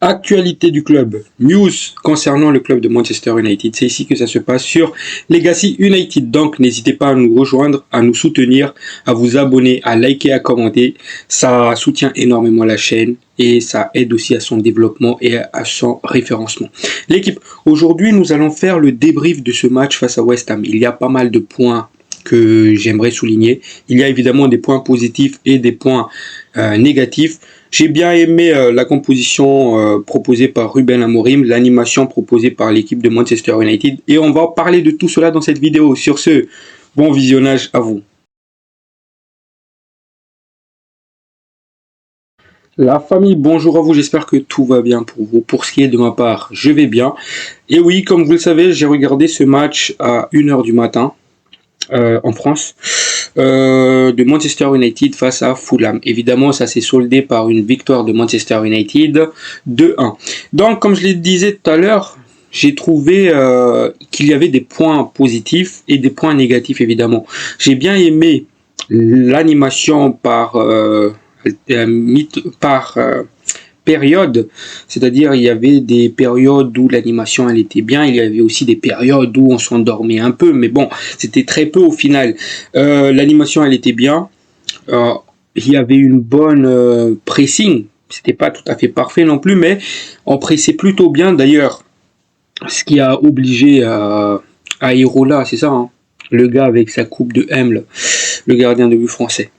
Actualité du club, news concernant le club de Manchester United, c'est ici que ça se passe sur Legacy United, donc n'hésitez pas à nous rejoindre, à nous soutenir, à vous abonner, à liker, à commenter, ça soutient énormément la chaîne et ça aide aussi à son développement et à son référencement. L'équipe, aujourd'hui nous allons faire le débrief de ce match face à West Ham. Il y a pas mal de points que j'aimerais souligner, il y a évidemment des points positifs et des points négatifs. J'ai bien aimé la composition proposée par Ruben Amorim, l'animation proposée par l'équipe de Manchester United et on va parler de tout cela dans cette vidéo. Sur ce, bon visionnage à vous. La famille, bonjour à vous, j'espère que tout va bien pour vous. Pour ce qui est de ma part, je vais bien. Et oui, comme vous le savez, j'ai regardé ce match à 1 h du matin en France. De Manchester United face à Fulham. Évidemment, ça s'est soldé par une victoire de Manchester United 2-1. Donc, comme je le disais tout à l'heure, j'ai trouvé qu'il y avait des points positifs et des points négatifs, évidemment. J'ai bien aimé l'animation par période, c'est-à-dire il y avait des périodes où l'animation elle était bien, il y avait aussi des périodes où on s'endormait un peu, mais bon, c'était très peu au final. L'animation elle était bien, il y avait une bonne pressing, c'était pas tout à fait parfait non plus, mais on pressait plutôt bien. D'ailleurs, ce qui a obligé Areola, c'est ça, hein, le gars avec sa coupe de M, le gardien de but français.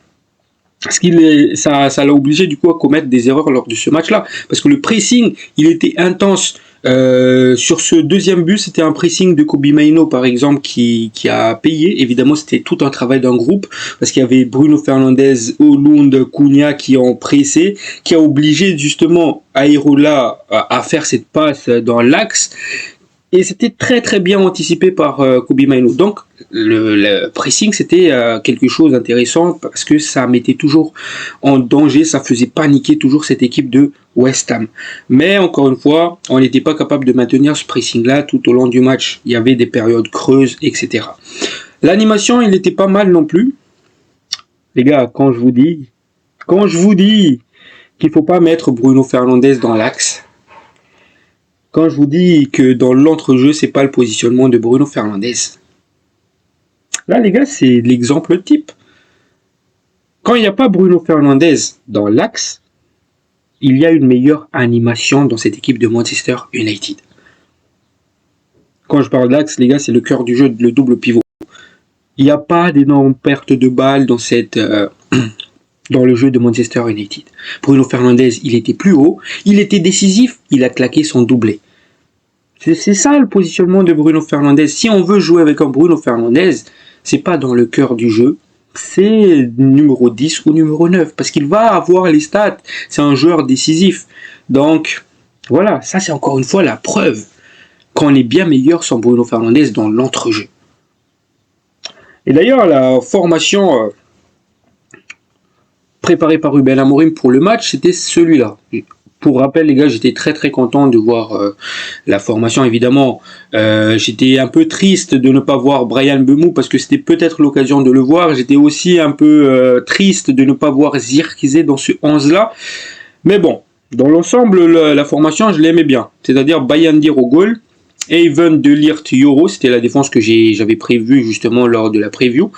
Ça l'a obligé du coup à commettre des erreurs lors de ce match-là, parce que le pressing, il était intense. Sur ce deuxième but, c'était un pressing de Kobbie Mainoo par exemple qui a payé. Évidemment, c'était tout un travail d'un groupe, parce qu'il y avait Bruno Fernandes, Højlund, Cunha qui ont pressé, qui a obligé justement Areola à faire cette passe dans l'axe. Et c'était très très bien anticipé par Kobbie Mainoo. Donc le pressing c'était quelque chose d'intéressant parce que ça mettait toujours en danger, ça faisait paniquer toujours cette équipe de West Ham. Mais encore une fois, on n'était pas capable de maintenir ce pressing là tout au long du match. Il y avait des périodes creuses, etc. L'animation il n'était pas mal non plus. Les gars, quand je vous dis qu'il faut pas mettre Bruno Fernandes dans l'axe, quand je vous dis que dans l'entrejeu, c'est pas le positionnement de Bruno Fernandes. Là, les gars, c'est l'exemple type. Quand il n'y a pas Bruno Fernandes dans l'axe, il y a une meilleure animation dans cette équipe de Manchester United. Quand je parle d'axe, les gars, c'est le cœur du jeu, le double pivot. Il n'y a pas d'énormes pertes de balles dans dans le jeu de Manchester United. Bruno Fernandes, il était plus haut, il était décisif, il a claqué son doublé. C'est ça le positionnement de Bruno Fernandes. Si on veut jouer avec un Bruno Fernandes, c'est pas dans le cœur du jeu, c'est numéro 10 ou numéro 9, parce qu'il va avoir les stats, c'est un joueur décisif. Donc, voilà, ça c'est encore une fois la preuve qu'on est bien meilleur sans Bruno Fernandes dans l'entrejeu. Et d'ailleurs, la formation préparé par Ruben Amorim pour le match, c'était celui-là. Pour rappel, les gars, j'étais très très content de voir la formation. Évidemment, j'étais un peu triste de ne pas voir Bryan Mbeumo parce que c'était peut-être l'occasion de le voir. J'étais aussi un peu triste de ne pas voir Zirkzee dans ce 11-là. Mais bon, dans l'ensemble, la formation, je l'aimais bien. C'est-à-dire Bayindir au goal, Even, De Ligt, Yoro, c'était la défense que j'avais prévue justement lors de la preview.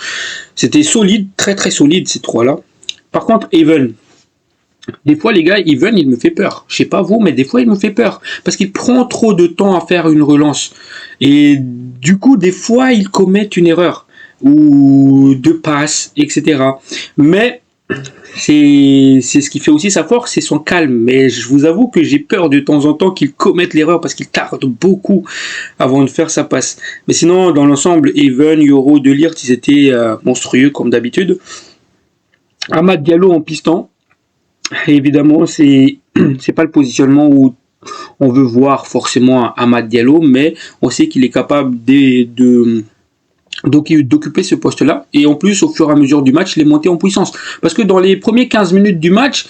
C'était solide, très très solide ces trois-là. Par contre, Even, des fois les gars, Even il me fait peur. Je sais pas vous, mais des fois il me fait peur. Parce qu'il prend trop de temps à faire une relance. Et du coup, des fois, il commet une erreur. Ou deux passes, etc. Mais c'est ce qui fait aussi sa force, c'est son calme. Mais je vous avoue que j'ai peur de temps en temps qu'il commette l'erreur parce qu'il tarde beaucoup avant de faire sa passe. Mais sinon, dans l'ensemble, Even, Yoro, De Ligt, ils étaient monstrueux comme d'habitude. Amad Diallo en piston, évidemment c'est pas le positionnement où on veut voir forcément Amad Diallo, mais on sait qu'il est capable d'occuper ce poste-là, et en plus au fur et à mesure du match, il est monté en puissance, parce que dans les premiers 15 minutes du match,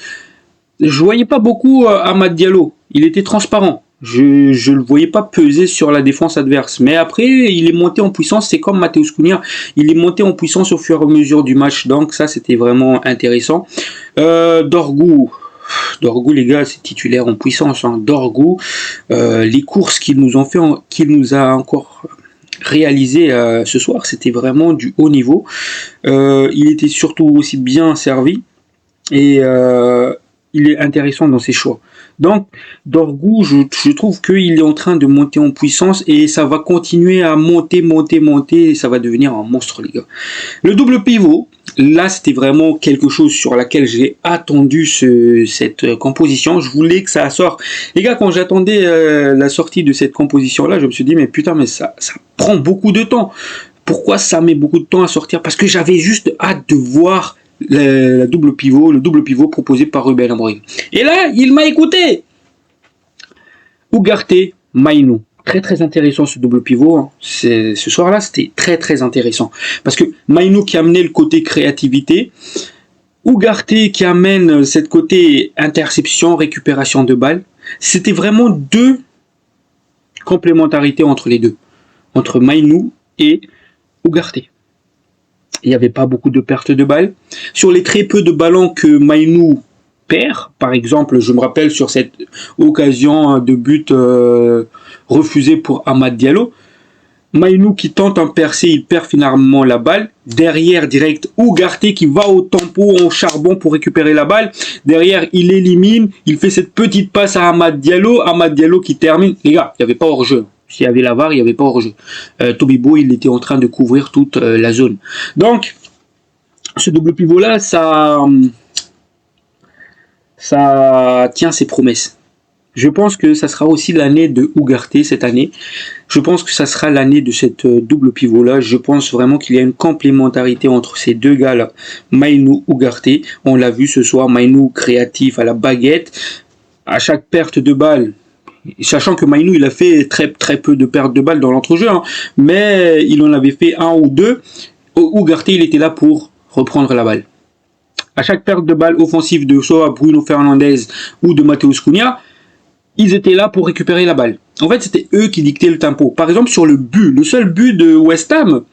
je voyais pas beaucoup Amad Diallo, il était transparent. Je ne le voyais pas peser sur la défense adverse. Mais après, il est monté en puissance. C'est comme Matheus Cunha. Il est monté en puissance au fur et à mesure du match. Donc ça, c'était vraiment intéressant. Dorgu, Dorgu, les gars, c'est titulaire en puissance. Hein. Dorgu, les courses qu'il nous a encore réalisé ce soir, c'était vraiment du haut niveau. Il était surtout aussi bien servi et il est intéressant dans ses choix. Donc, Dorgu, je trouve qu'il est en train de monter en puissance et ça va continuer à monter et ça va devenir un monstre, les gars. Le double pivot, là, c'était vraiment quelque chose sur laquelle j'ai attendu cette composition. Je voulais que ça sorte. Les gars, quand j'attendais la sortie de cette composition-là, je me suis dit, mais putain, mais ça prend beaucoup de temps. Pourquoi ça met beaucoup de temps à sortir? Parce que j'avais juste hâte de voir le double pivot proposé par Ruben Amorim. Et là, il m'a écouté. Ugarte, Mainoo. Très intéressant ce double pivot. Hein. Ce soir-là, c'était très intéressant. Parce que Mainoo qui amenait le côté créativité, Ugarte qui amène cette côté interception, récupération de balles. C'était vraiment deux complémentarités entre les deux. Entre Mainoo et Ugarte. Il n'y avait pas beaucoup de pertes de balles. Sur les très peu de ballons que Mainoo perd, par exemple, je me rappelle sur cette occasion de but refusé pour Amad Diallo, Mainoo qui tente un percé, il perd finalement la balle. Derrière, direct, Ugarte qui va au tempo, au charbon pour récupérer la balle. Derrière, il élimine, il fait cette petite passe à Amad Diallo qui termine. Les gars, il n'y avait pas hors-jeu. S'il y avait la VAR, il n'y avait pas hors-jeu. Tobibo, il était en train de couvrir toute la zone. Donc, ce double pivot-là, ça tient ses promesses. Je pense que ça sera aussi l'année de Ugarte cette année. Je pense que ça sera l'année de cette double pivot-là. Je pense vraiment qu'il y a une complémentarité entre ces deux gars-là. Mainoo, Ugarte. On l'a vu ce soir, Mainoo créatif à la baguette. À chaque perte de balle, sachant que Mainoo, il a fait très peu de pertes de balles dans l'entrejeu, hein, mais il en avait fait un ou deux. Ugarte, il était là pour reprendre la balle. À chaque perte de balle offensive de soit Bruno Fernandes ou de Matheus Cunha, ils étaient là pour récupérer la balle. En fait, c'était eux qui dictaient le tempo. Par exemple, sur le seul but de West Ham,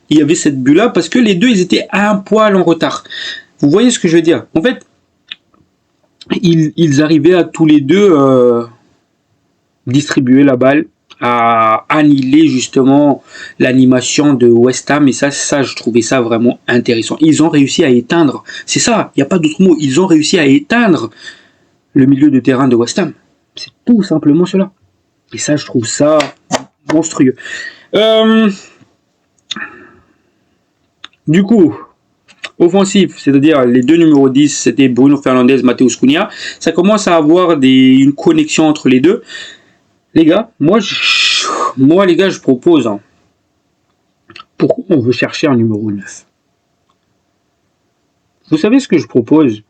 il y avait cette but-là parce que les deux, ils étaient un poil en retard. Vous voyez ce que je veux dire? En fait, ils arrivaient à tous les deux distribuer la balle, à annihiler justement l'animation de West Ham, et ça, je trouvais ça vraiment intéressant. Ils ont réussi à éteindre, c'est ça, il n'y a pas d'autre mot, ils ont réussi à éteindre le milieu de terrain de West Ham. C'est tout simplement cela. Et ça, je trouve ça monstrueux. Du coup, offensif, c'est-à-dire les deux numéros 10, c'était Bruno Fernandes, Matheus Cunha. Ça commence à avoir une connexion entre les deux. Les gars, moi les gars, je propose, hein, pourquoi on veut chercher un numéro 9? Vous savez ce que je propose?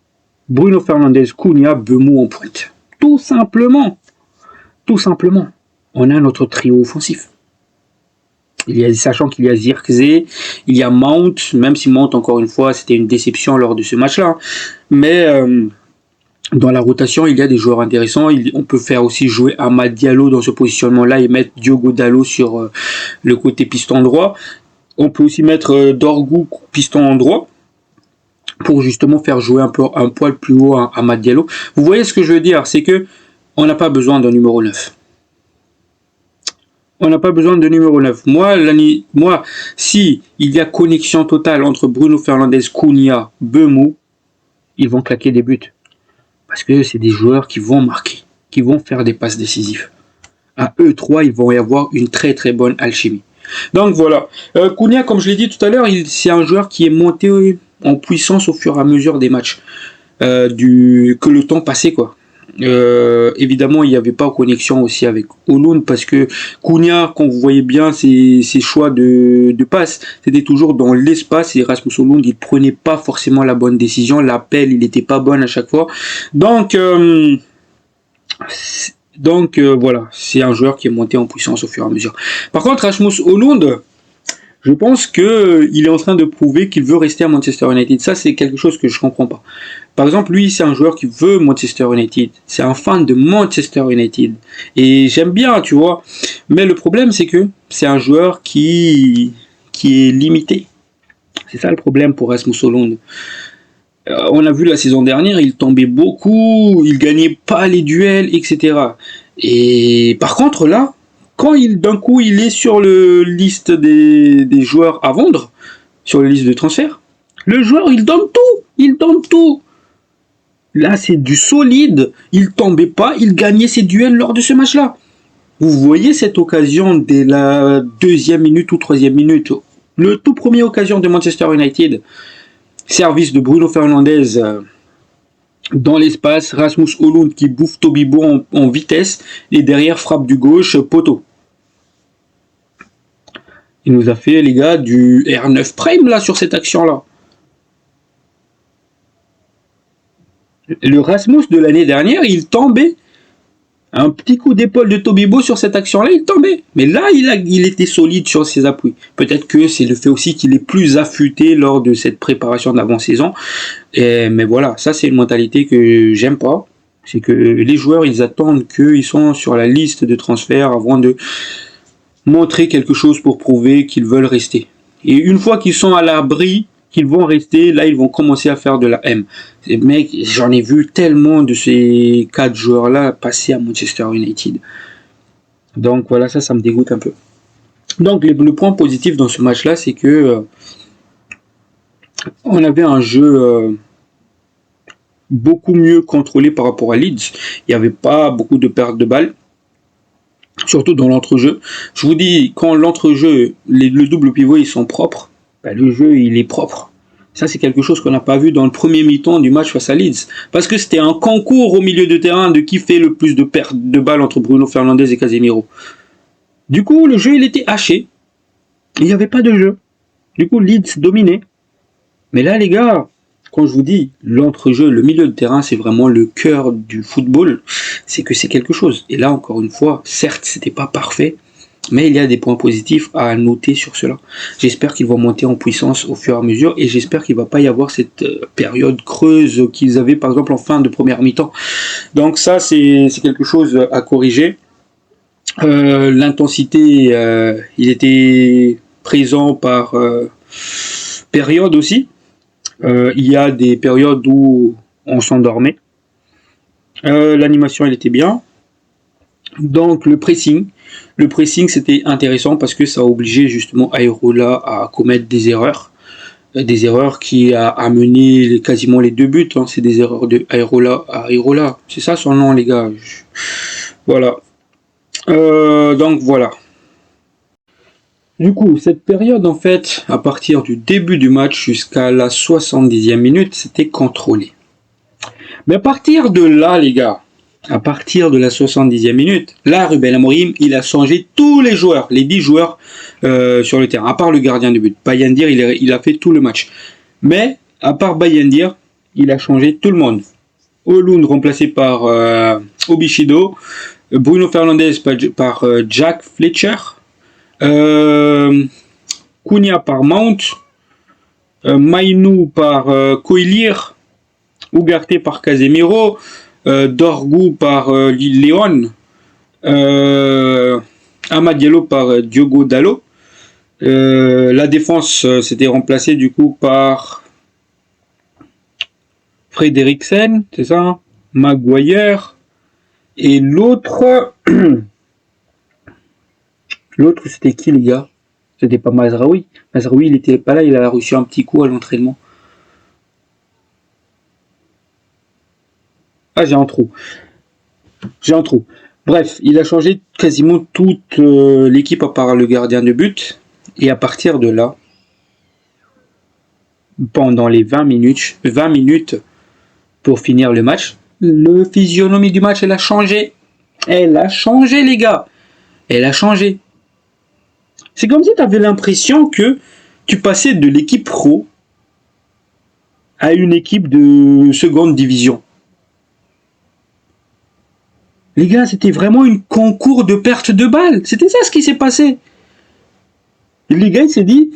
Bruno Fernandes, Cunha, Bemou en pointe. Tout simplement. On a notre trio offensif. Sachant qu'il y a Zirkzee, il y a Mount, même si Mount, encore une fois, c'était une déception lors de ce match-là. Mais dans la rotation, il y a des joueurs intéressants. On peut faire aussi jouer Amad Diallo dans ce positionnement-là et mettre Diogo Dalot sur le côté piston droit. On peut aussi mettre Dorgu piston droit pour justement faire jouer un poil plus haut Amad Diallo. Vous voyez ce que je veux dire? C'est que on n'a pas besoin d'un numéro 9. On n'a pas besoin de numéro 9. Moi, si il y a connexion totale entre Bruno Fernandes, Cunha, Bemou, ils vont claquer des buts. Parce que c'est des joueurs qui vont marquer, qui vont faire des passes décisives. À eux trois, ils vont y avoir une très bonne alchimie. Donc voilà. Cunha, comme je l'ai dit tout à l'heure, c'est un joueur qui est monté en puissance au fur et à mesure des matchs. Que le temps passait, quoi. Évidemment, il n'y avait pas de connexion aussi avec Højlund parce que Cunha, quand vous voyez bien ses choix de passe, c'était toujours dans l'espace et Rasmus Højlund, il prenait pas forcément la bonne décision, l'appel, il n'était pas bon à chaque fois. Donc voilà, c'est un joueur qui est monté en puissance au fur et à mesure. Par contre, Rasmus Højlund, je pense qu'il est en train de prouver qu'il veut rester à Manchester United. Ça, c'est quelque chose que je comprends pas. Par exemple, lui, c'est un joueur qui veut Manchester United. C'est un fan de Manchester United. Et j'aime bien, tu vois. Mais le problème, c'est que c'est un joueur qui est limité. C'est ça le problème pour Rasmus Højlund. On a vu la saison dernière, il tombait beaucoup, il gagnait pas les duels, etc. Et par contre là, quand d'un coup il est sur le liste des joueurs à vendre, sur la liste de transfert, le joueur il donne tout. Là c'est du solide, il tombait pas, il gagnait ses duels lors de ce match-là. Vous voyez cette occasion dès la 2e minute ou 3e minute, le tout premier occasion de Manchester United, service de Bruno Fernandes dans l'espace, Rasmus Højlund qui bouffe Todibo en vitesse, et derrière frappe du gauche, poteau. Il nous a fait, les gars, du R9 Prime là sur cette action-là. Le Rasmus de l'année dernière, il tombait. Un petit coup d'épaule de Todibo sur cette action-là, il tombait. Mais là, il était solide sur ses appuis. Peut-être que c'est le fait aussi qu'il est plus affûté lors de cette préparation d'avant-saison. Mais voilà, ça c'est une mentalité que j'aime pas. C'est que les joueurs, ils attendent qu'ils sont sur la liste de transferts avant de montrer quelque chose pour prouver qu'ils veulent rester. Et une fois qu'ils sont à l'abri, qu'ils vont rester, là ils vont commencer à faire de la M. Mec, j'en ai vu tellement de ces 4 joueurs-là passer à Manchester United. Donc voilà, ça me dégoûte un peu. Donc le point positif dans ce match-là, c'est que on avait un jeu beaucoup mieux contrôlé par rapport à Leeds. Il n'y avait pas beaucoup de pertes de balles, surtout dans l'entrejeu. Je vous dis, quand l'entrejeu, le double pivot, ils sont propres, ben, le jeu, il est propre. Ça, c'est quelque chose qu'on n'a pas vu dans le premier mi-temps du match face à Leeds. Parce que c'était un concours au milieu de terrain de qui fait le plus de pertes de balles entre Bruno Fernandes et Casemiro. Du coup, le jeu, il était haché. Il n'y avait pas de jeu. Du coup, Leeds dominait. Mais là, les gars, quand je vous dis l'entrejeu, le milieu de terrain, c'est vraiment le cœur du football. C'est que c'est quelque chose. Et là, encore une fois, certes, c'était pas parfait. Mais il y a des points positifs à noter sur cela. J'espère qu'ils vont monter en puissance au fur et à mesure et j'espère qu'il ne va pas y avoir cette période creuse qu'ils avaient par exemple en fin de première mi-temps. Donc ça, c'est quelque chose à corriger. L'intensité, il était présent par période aussi. Il y a des périodes où on s'endormait. L'animation, elle était bien. Donc le pressing c'était intéressant parce que ça a obligé justement Areola à commettre des erreurs qui a amené quasiment les 2 buts, hein. C'est des erreurs de Areola, c'est ça son nom les gars. Voilà. Donc voilà. Du coup, cette période en fait, à partir du début du match jusqu'à la 70e minute, c'était contrôlé. Mais à partir de là les gars, à partir de la 70e minute, là, Ruben Amorim, il a changé tous les joueurs, les 10 joueurs sur le terrain, à part le gardien de but. Bayendir, il a fait tout le match. Mais, à part Bayendir, il a changé tout le monde. Højlund remplacé par Obichido, Bruno Fernandes par Jack Fletcher, Cunha par Mount, Mainou par Coilier, Ugarte par Casemiro, Dorgu par Léon, Amad Diallo par Diogo Dalot. La défense s'était remplacée du coup par Frederiksen, c'est ça, Maguire, et l'autre c'était qui les gars? C'était pas Mazraoui. Mazraoui il était pas là, il a reçu un petit coup à l'entraînement. Ah, j'ai un trou. Bref, il a changé quasiment toute l'équipe à part le gardien de but. Et à partir de là, pendant les 20 minutes pour finir le match, le physionomie du match, elle a changé. Elle a changé, les gars. Elle a changé. C'est comme si tu avais l'impression que tu passais de l'équipe pro à une équipe de seconde division. Les gars, c'était vraiment un concours de perte de balles. C'était ça ce qui s'est passé. Les gars, ils s'est dit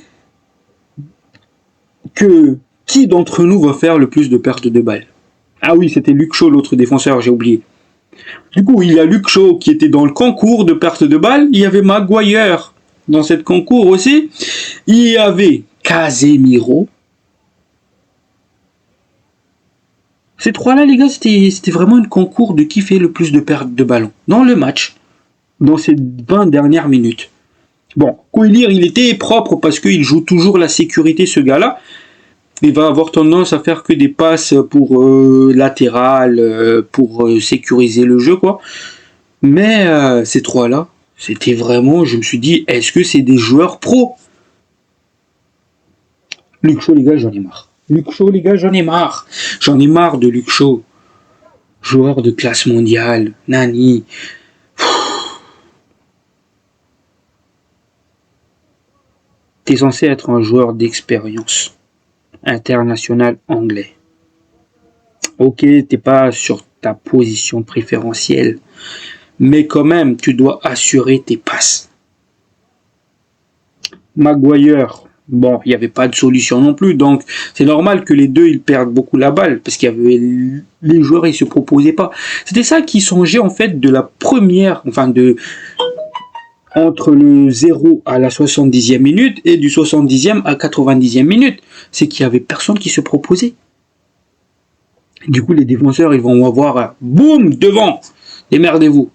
que qui d'entre nous va faire le plus de pertes de balles? Ah oui, c'était Luke Shaw, l'autre défenseur, j'ai oublié. Du coup, il y a Luke Shaw qui était dans le concours de perte de balles. Il y avait Maguire dans cette concours aussi. Il y avait Casemiro. Ces trois-là, les gars, c'était vraiment un concours de qui fait le plus de pertes de ballon dans le match, dans ces 20 dernières minutes. Bon, Coelier, il était propre parce qu'il joue toujours la sécurité, ce gars-là. Il va avoir tendance à faire que des passes pour latéral, pour sécuriser le jeu, quoi. Mais ces trois-là, c'était vraiment, je me suis dit, est-ce que c'est des joueurs pros? Luke Shaw, les gars, j'en ai marre. Luke Shaw, les gars, j'en ai marre. J'en ai marre de Luke Shaw. Joueur de classe mondiale, Nani. T'es censé être un joueur d'expérience international anglais. Ok, t'es pas sur ta position préférentielle, mais quand même, tu dois assurer tes passes. Maguire, bon, il n'y avait pas de solution non plus, donc c'est normal que les deux ils perdent beaucoup la balle parce qu'il y avait les joueurs ils se proposaient pas. C'était ça qui songeait en fait de la première, enfin de entre le 0 à la 70e minute et du 70e à 90e minute, c'est qu'il y avait personne qui se proposait. Du coup, les défenseurs ils vont avoir boum devant, démerdez-vous.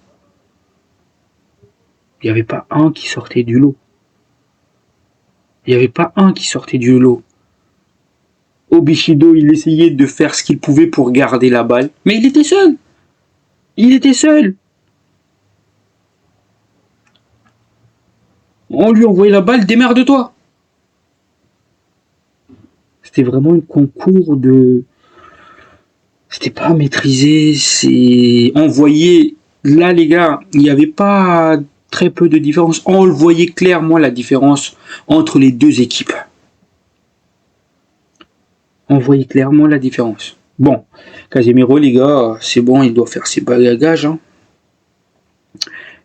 Il n'y avait pas un qui sortait du lot. Il n'y avait pas un qui sortait du lot. Obishido, il essayait de faire ce qu'il pouvait pour garder la balle, mais il était seul. Il était seul. On lui envoyait la balle, démerde-toi. C'était vraiment un concours de... C'était pas maîtrisé, c'est... On voyait... Là, les gars, il n'y avait pas très peu de différence. On le voyait clairement, la différence entre les deux équipes. On voyait clairement la différence. Bon, Casemiro, les gars, c'est bon, il doit faire ses bagages. Hein.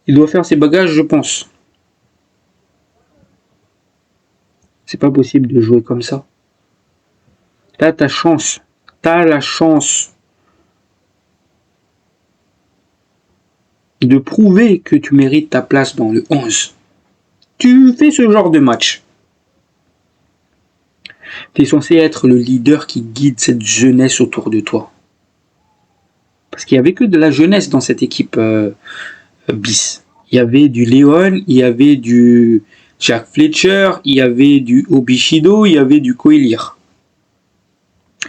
Il doit faire ses bagages, je pense. C'est pas possible de jouer comme ça. T'as ta chance. T'as la chance de prouver que tu mérites ta place dans le 11. Tu fais ce genre de match. Tu es censé être le leader qui guide cette jeunesse autour de toi. Parce qu'il n'y avait que de la jeunesse dans cette équipe bis. Il y avait du Léon, il y avait du Jack Fletcher, il y avait du Obishido, il y avait du Coelier.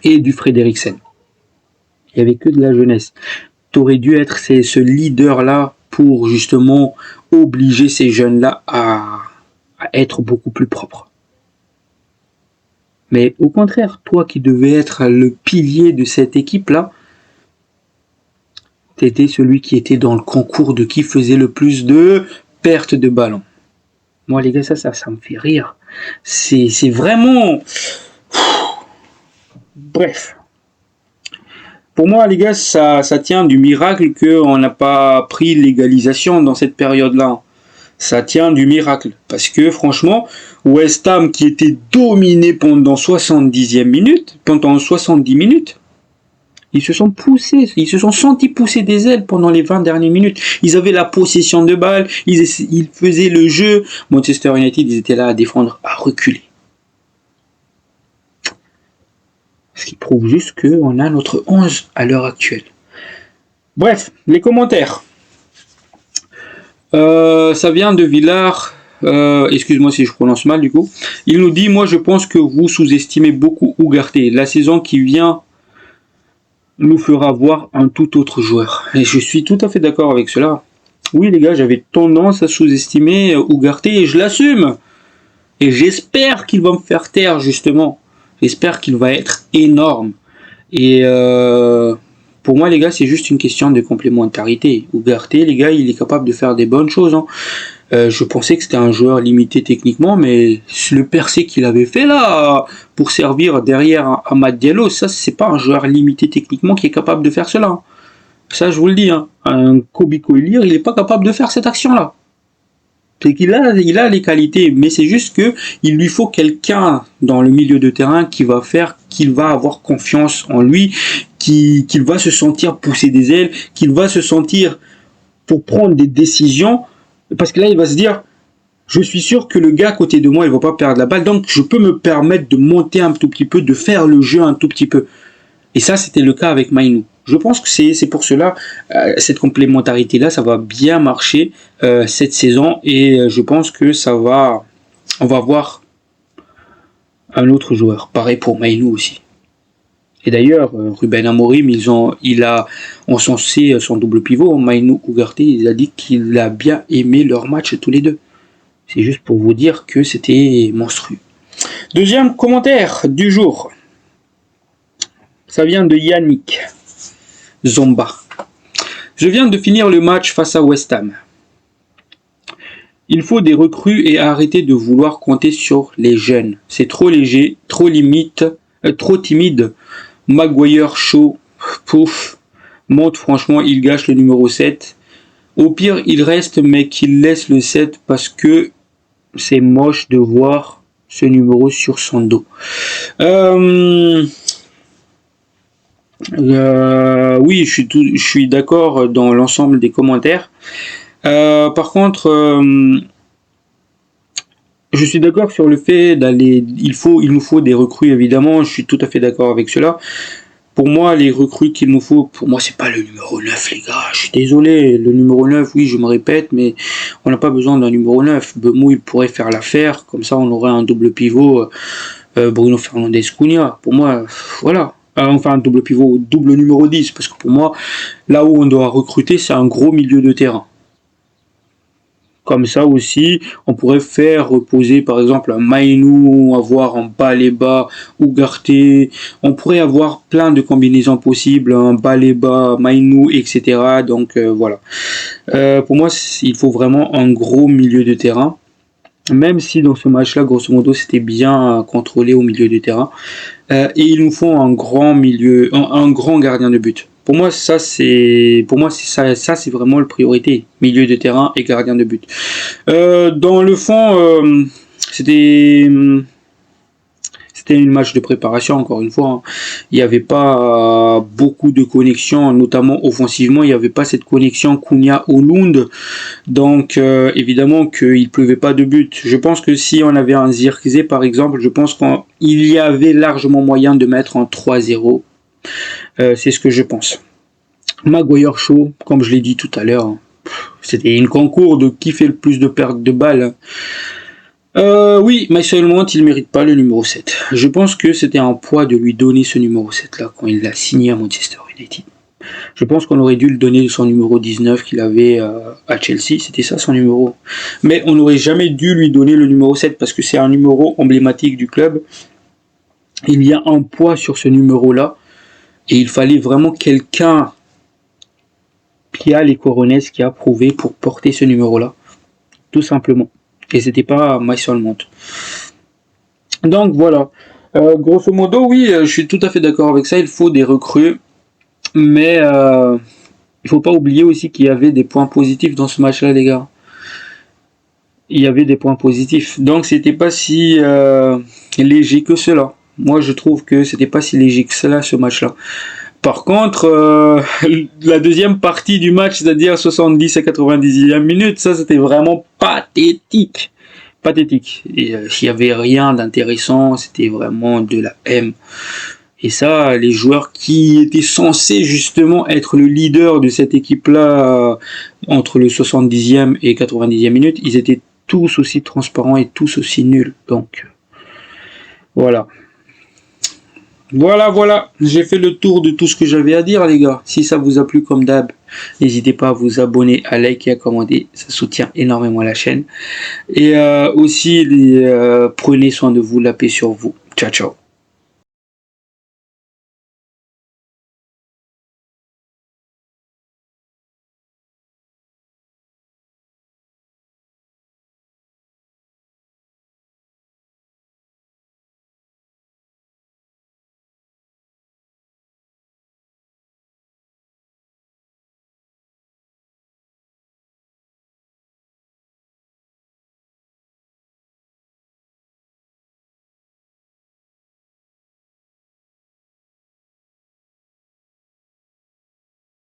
Et du Frederiksen. Il n'y avait que de la jeunesse. Tu aurais dû être ce leader-là pour justement obliger ces jeunes-là à être beaucoup plus propres. Mais au contraire, toi qui devais être le pilier de cette équipe-là, tu étais celui qui était dans le concours de qui faisait le plus de pertes de ballon. Moi les gars, ça me fait rire. C'est vraiment... Bref. Pour moi, les gars, ça tient du miracle qu'on n'a pas pris l'égalisation dans cette période-là. Ça tient du miracle. Parce que, franchement, West Ham qui était dominé pendant 70 minutes, ils se sont poussés, ils se sont sentis pousser des ailes pendant les 20 dernières minutes. Ils avaient la possession de balle, ils faisaient le jeu. Manchester United, ils étaient là à défendre, à reculer. Ce qui prouve juste qu'on a notre 11 à l'heure actuelle. Bref, les commentaires. Ça vient de Villard. Excuse-moi si je prononce mal du coup. Il nous dit, moi je pense que vous sous-estimez beaucoup Ugarte. La saison qui vient nous fera voir un tout autre joueur. Et je suis tout à fait d'accord avec cela. Oui les gars, j'avais tendance à sous-estimer Ugarte et je l'assume. Et j'espère qu'il va me faire taire justement. J'espère qu'il va être énorme. Et pour moi, les gars, c'est juste une question de complémentarité. Ugarte, les gars, il est capable de faire des bonnes choses. Hein. Je pensais que c'était un joueur limité techniquement, mais le percé qu'il avait fait là, pour servir derrière Amad Diallo, ça, c'est pas un joueur limité techniquement qui est capable de faire cela. Ça, je vous le dis. Hein. Un Kobe Coelier, il n'est pas capable de faire cette action-là. C'est qu'il a les qualités, mais c'est juste que il lui faut quelqu'un dans le milieu de terrain qui va faire qu'il va avoir confiance en lui, qu'il va se sentir pousser des ailes, qu'il va se sentir pour prendre des décisions, parce que là il va se dire, je suis sûr que le gars à côté de moi il va pas perdre la balle, donc je peux me permettre de monter un tout petit peu, de faire le jeu un tout petit peu. Et ça, c'était le cas avec Mainoo. Je pense que c'est pour cela, cette complémentarité-là, ça va bien marcher cette saison. Et je pense que on va voir un autre joueur. Pareil pour Mainoo aussi. Et d'ailleurs, Ruben Amorim, il a encensé son double pivot, Mainoo Ugarte. Il a dit qu'il a bien aimé leur match tous les deux. C'est juste pour vous dire que c'était monstrueux. Deuxième commentaire du jour. Ça vient de Yannick Zomba. Je viens de finir le match face à West Ham. Il faut des recrues et arrêter de vouloir compter sur les jeunes. C'est trop léger, trop trop timide. Maguire, Shaw, pouf. Monte, franchement, il gâche le numéro 7. Au pire, il reste, mais qu'il laisse le 7 parce que c'est moche de voir ce numéro sur son dos. Oui, je suis d'accord dans l'ensemble des commentaires. Par contre, je suis d'accord sur le fait d'aller. Il nous faut des recrues, évidemment. Je suis tout à fait d'accord avec cela. Pour moi, les recrues qu'il nous faut, pour moi, c'est pas le numéro 9, les gars. Je suis désolé. Le numéro 9, oui, je me répète, mais on n'a pas besoin d'un numéro 9. Bemou, il pourrait faire l'affaire. Comme ça, on aurait un double pivot. Bruno Fernandes-Cunha. Pour moi, voilà. Enfin, un double pivot, double numéro 10. Parce que pour moi, là où on doit recruter, c'est un gros milieu de terrain. Comme ça aussi, on pourrait faire reposer par exemple un Mainoo, avoir un Baleba, Ugarte. On pourrait avoir plein de combinaisons possibles, un Baleba, Mainoo, etc. Donc voilà. Pour moi, il faut vraiment un gros milieu de terrain. Même si dans ce match-là, grosso modo, c'était bien contrôlé au milieu de terrain. Et il nous faut un grand milieu, un grand gardien de but. Pour moi, ça c'est vraiment la priorité, milieu de terrain et gardien de but. Dans le fond, c'était une match de préparation, encore une fois. Hein. Il n'y avait pas beaucoup de connexions, notamment offensivement. Il n'y avait pas cette connexion Cunha-Houlund. Donc, évidemment qu'il ne pleuvait pas de but. Je pense que si on avait un Zirkzee, par exemple, je pense qu'il y avait largement moyen de mettre un 3-0. C'est ce que je pense. Maguire Shaw, comme je l'ai dit tout à l'heure, c'était une concours de qui fait le plus de pertes de balles. Oui, Mason Mount, il ne mérite pas le numéro 7. Je pense que c'était un poids de lui donner ce numéro 7 là quand il l'a signé à Manchester United. Je pense qu'on aurait dû le donner son numéro 19 qu'il avait à Chelsea, c'était ça son numéro. Mais on n'aurait jamais dû lui donner le numéro 7 parce que c'est un numéro emblématique du club. Il y a un poids sur ce numéro-là et il fallait vraiment quelqu'un qui a les coronets, qui a prouvé pour porter ce numéro-là. Tout simplement. Et c'était pas Mason Mount. Donc voilà. Grosso modo, oui, je suis tout à fait d'accord avec ça. Il faut des recrues. Mais il faut pas oublier aussi qu'il y avait des points positifs dans ce match-là, les gars. Il y avait des points positifs. Donc c'était pas si léger que cela. Moi, je trouve que c'était pas si léger que cela, ce match-là. Par contre, la deuxième partie du match, c'est-à-dire 70 à 90e minute, ça c'était vraiment pathétique. Pathétique. Et il n'y avait rien d'intéressant, c'était vraiment de la M. Et ça, les joueurs qui étaient censés justement être le leader de cette équipe-là entre le 70e et 90e minute, ils étaient tous aussi transparents et tous aussi nuls. Donc, voilà. Voilà, j'ai fait le tour de tout ce que j'avais à dire, les gars. Si ça vous a plu comme d'hab, n'hésitez pas à vous abonner, à liker et à commenter, ça soutient énormément la chaîne. Et aussi, prenez soin de vous, la paix sur vous. Ciao, ciao.